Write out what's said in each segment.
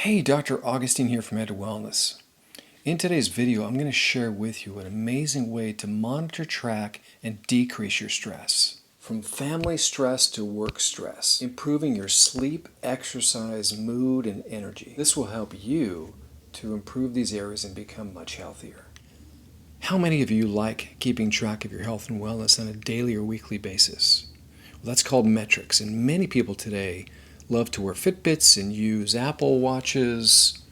Hey, Dr. Augustine here from Head to Wellness. In today's video, I'm going to share with you an amazing way to monitor, track, and decrease your stress. From family stress to work stress, improving your sleep, exercise, mood, and energy. This will help you to improve these areas and become much healthier. How many of you like keeping track of your health and wellness on a daily or weekly basis? Well, that's called metrics, and many people today love to wear Fitbits and use Apple Watches,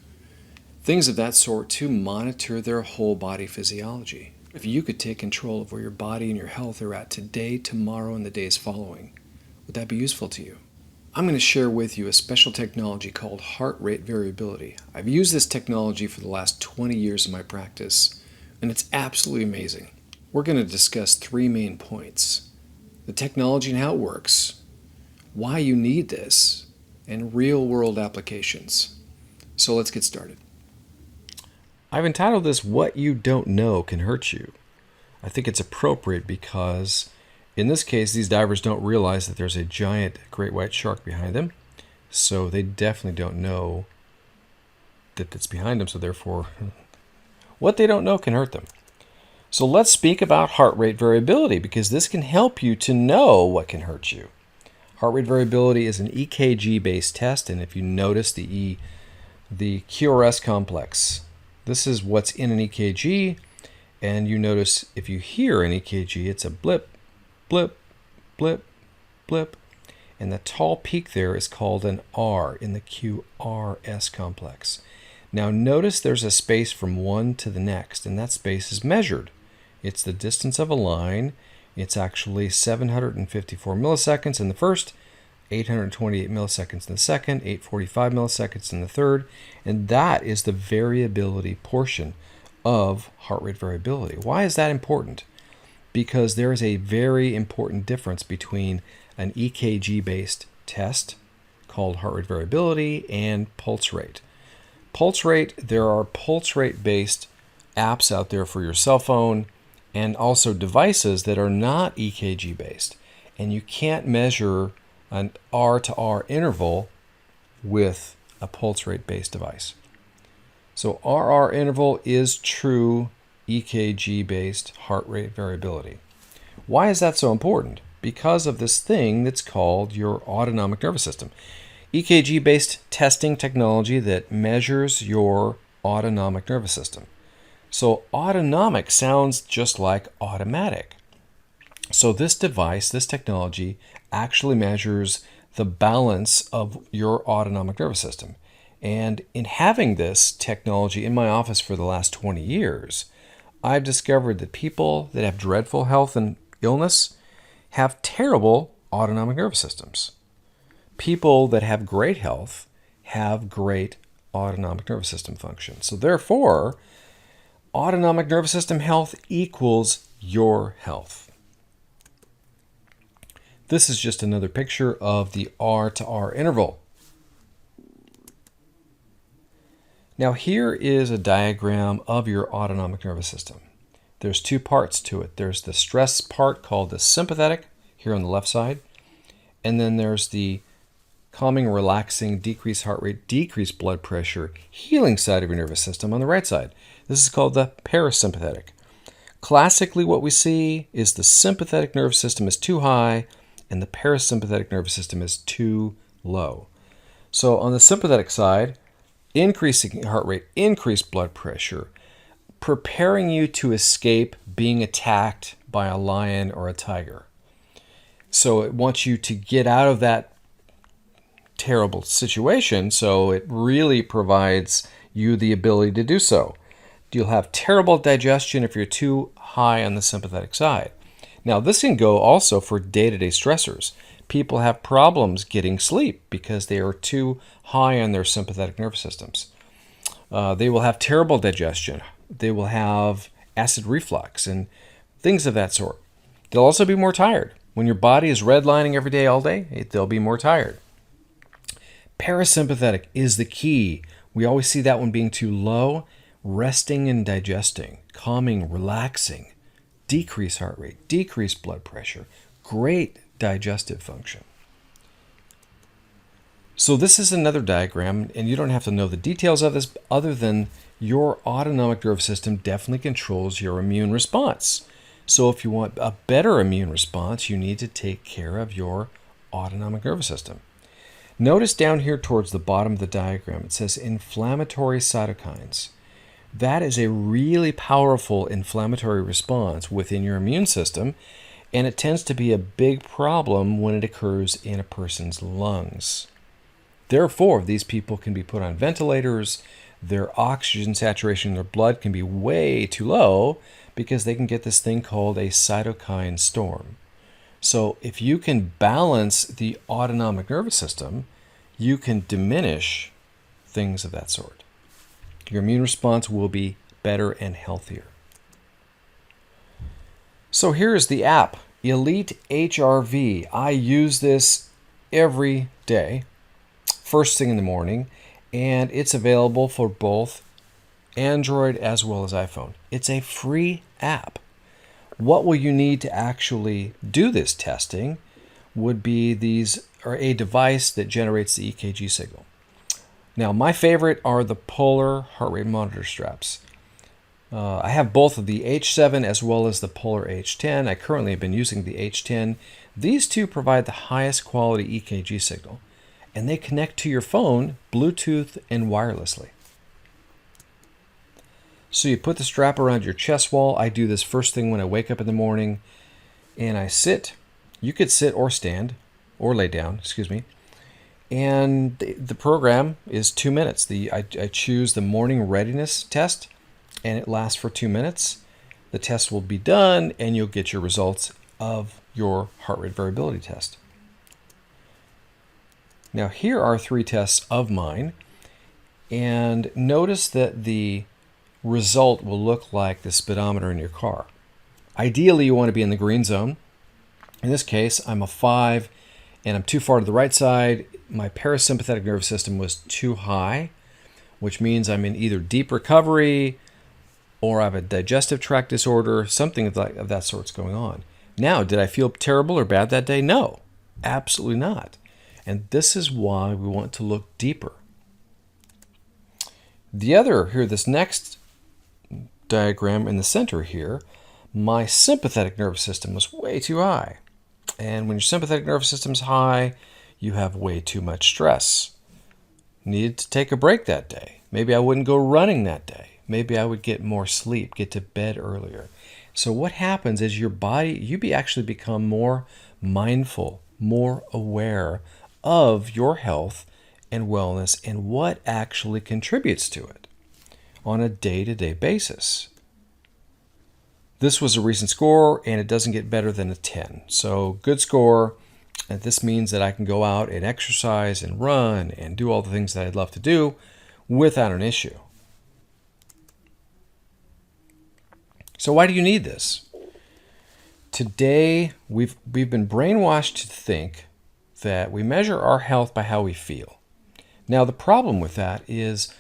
things of that sort to monitor their whole body physiology. If you could take control of where your body and your health are at today, tomorrow, and the days following, would that be useful to you? I'm going to share with you a special technology called Heart Rate Variability. I've used this technology for the last 20 years in my practice, and it's absolutely amazing. We're going to discuss three main points: the technology and how it works, why you need this, and real-world applications. So let's get started. I've entitled this "What You Don't Know Can Hurt You." I think it's appropriate because in this case, these divers don't realize that there's a giant great white shark behind them. So they definitely don't know that it's behind them. So therefore, what they don't know can hurt them. So let's speak about heart rate variability, because this can help you to know what can hurt you. Heart rate variability is an EKG-based test, and if you notice the QRS complex, this is what's in an EKG, and you notice if you hear an EKG, it's a blip, blip, blip, blip, and the tall peak there is called an R in the QRS complex. Now notice there's a space from one to the next, and that space is measured. It's the distance of a line. It's actually 754 milliseconds in the first, 828 milliseconds in the second, 845 milliseconds in the third, and that is the variability portion of heart rate variability. Why is that important? Because there is a very important difference between an EKG-based test called heart rate variability and pulse rate. Pulse rate, there are pulse rate-based apps out there for your cell phone, and also devices that are not EKG based. And you can't measure an R to R interval with a pulse rate based device. So RR interval is true EKG based heart rate variability. Why is that so important? Because of this thing that's called your autonomic nervous system. EKG based testing technology that measures your autonomic nervous system. So autonomic sounds just like automatic. So this device, this technology, actually measures the balance of your autonomic nervous system. And in having this technology in my office for the last 20 years, I've discovered that people that have dreadful health and illness have terrible autonomic nervous systems. People that have great health have great autonomic nervous system function. So therefore, autonomic nervous system health equals your health. This is just another picture of the R to R interval. Now here is a diagram of your autonomic nervous system. There's two parts to it. There's the stress part called the sympathetic here on the left side, and then there's the calming, relaxing, decreased heart rate, decreased blood pressure, healing side of your nervous system on the right side. This is called the parasympathetic. Classically, what we see is the sympathetic nervous system is too high and the parasympathetic nervous system is too low. So on the sympathetic side, increasing heart rate, increased blood pressure, preparing you to escape being attacked by a lion or a tiger. So it wants you to get out of that terrible situation, so it really provides you the ability to do so. You'll have terrible digestion if you're too high on the sympathetic side. Now, this can go also for day-to-day stressors. People have problems getting sleep because they are too high on their sympathetic nervous systems. They will have terrible digestion. They will have acid reflux and things of that sort. They'll also be more tired. When your body is redlining every day, all day, they'll be more tired. Parasympathetic is the key. We always see that one being too low. Resting and digesting, calming, relaxing, decreased heart rate, decreased blood pressure, great digestive function. So this is another diagram, and you don't have to know the details of this other than your autonomic nervous system definitely controls your immune response. So if you want a better immune response, you need to take care of your autonomic nervous system. Notice down here towards the bottom of the diagram, it says inflammatory cytokines. That is a really powerful inflammatory response within your immune system, and it tends to be a big problem when it occurs in a person's lungs. Therefore, these people can be put on ventilators, their oxygen saturation in their blood can be way too low because they can get this thing called a cytokine storm. So if you can balance the autonomic nervous system, you can diminish things of that sort. Your immune response will be better and healthier. So here's the app, Elite HRV. I use this every day, first thing in the morning, and it's available for both Android as well as iPhone. It's a free app. What will you need to actually do this testing would be a device that generates the EKG signal. Now, my favorite are the Polar heart rate monitor straps. I have both of the H7 as well as the Polar H10. I currently have been using the H10. These two provide the highest quality EKG signal, and they connect to your phone, Bluetooth, and wirelessly. So you put the strap around your chest wall. I do this first thing when I wake up in the morning, and I sit. You could sit or stand, or lay down, and the program is 2 minutes. I choose the morning readiness test, and it lasts for 2 minutes. The test will be done, and you'll get your results of your heart rate variability test. Now, here are 3 tests of mine, and notice that the result will look like the speedometer in your car. Ideally, you want to be in the green zone. In this case, I'm a 5, and I'm too far to the right side. My parasympathetic nervous system was too high, which means I'm in either deep recovery or I have a digestive tract disorder, something of that sort's going on. Now, did I feel terrible or bad that day? No, absolutely not. And this is why we want to look deeper. This next diagram in the center here, my sympathetic nervous system was way too high. And when your sympathetic nervous system's high, you have way too much stress. Needed to take a break that day. Maybe I wouldn't go running that day. Maybe I would get more sleep, get to bed earlier. So what happens is your body, actually become more mindful, more aware of your health and wellness and what actually contributes to it on a day-to-day basis. This was a recent score, and it doesn't get better than a 10. So good score, and this means that I can go out and exercise and run and do all the things that I'd love to do without an issue. So why do you need this? Today, we've been brainwashed to think that we measure our health by how we feel. Now, the problem with that is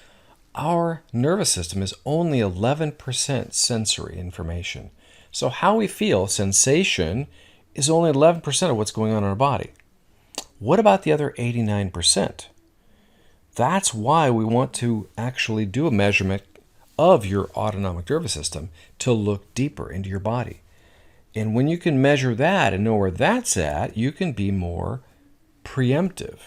our nervous system is only 11% sensory information. So how we feel, sensation, is only 11% of what's going on in our body. What about the other 89%? That's why we want to actually do a measurement of your autonomic nervous system to look deeper into your body. And when you can measure that and know where that's at, you can be more preemptive,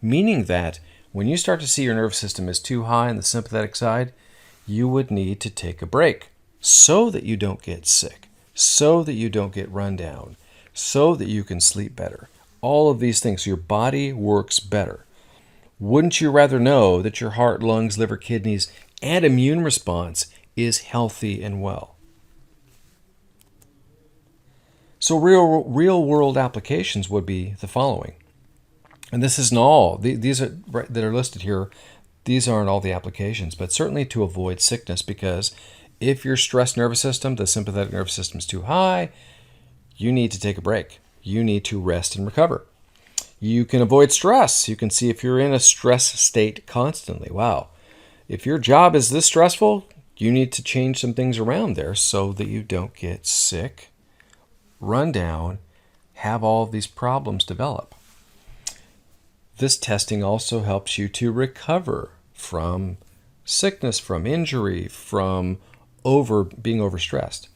meaning that when you start to see your nervous system is too high on the sympathetic side, you would need to take a break so that you don't get sick, so that you don't get run down, so that you can sleep better. All of these things, so your body works better. Wouldn't you rather know that your heart, lungs, liver, kidneys, and immune response is healthy and well? So real world applications would be the following. And this isn't all. These that are listed here, these aren't all the applications, but certainly to avoid sickness, because if your stress nervous system, the sympathetic nervous system, is too high, you need to take a break. You need to rest and recover. You can avoid stress. You can see if you're in a stress state constantly. Wow. If your job is this stressful, you need to change some things around there so that you don't get sick, run down, have all of these problems develop. This testing also helps you to recover from sickness, from injury, from being overstressed.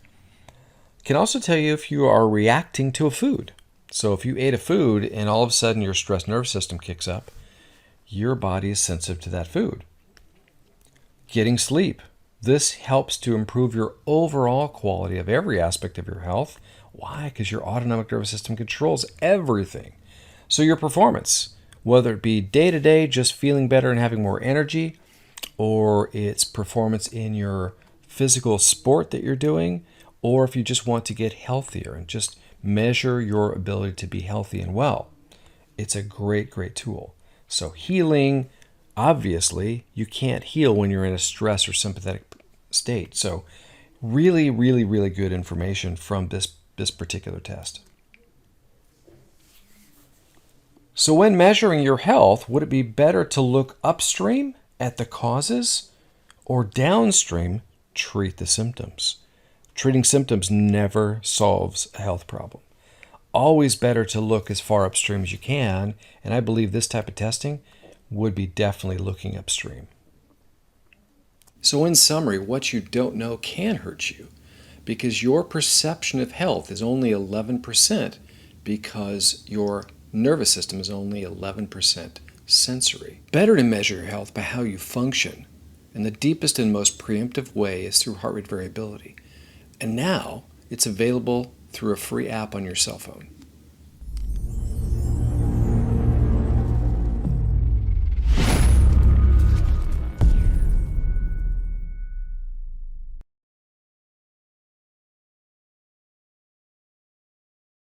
It can also tell you if you are reacting to a food. So if you ate a food and all of a sudden your stress nervous system kicks up, your body is sensitive to that food. Getting sleep. This helps to improve your overall quality of every aspect of your health. Why? Because your autonomic nervous system controls everything. So your performance, whether it be day to day, just feeling better and having more energy, or it's performance in your physical sport that you're doing, or if you just want to get healthier and just measure your ability to be healthy and well, it's a great, great tool. So healing, obviously, you can't heal when you're in a stress or sympathetic state. So really, really, really good information from this particular test. So when measuring your health, would it be better to look upstream at the causes or downstream treat the symptoms? Treating symptoms never solves a health problem. Always better to look as far upstream as you can, and I believe this type of testing would be definitely looking upstream. So in summary, what you don't know can hurt you because your perception of health is only 11% because your nervous system is only 11% sensory. Better to measure your health by how you function, and the deepest and most preemptive way is through heart rate variability. And now it's available through a free app on your cell phone.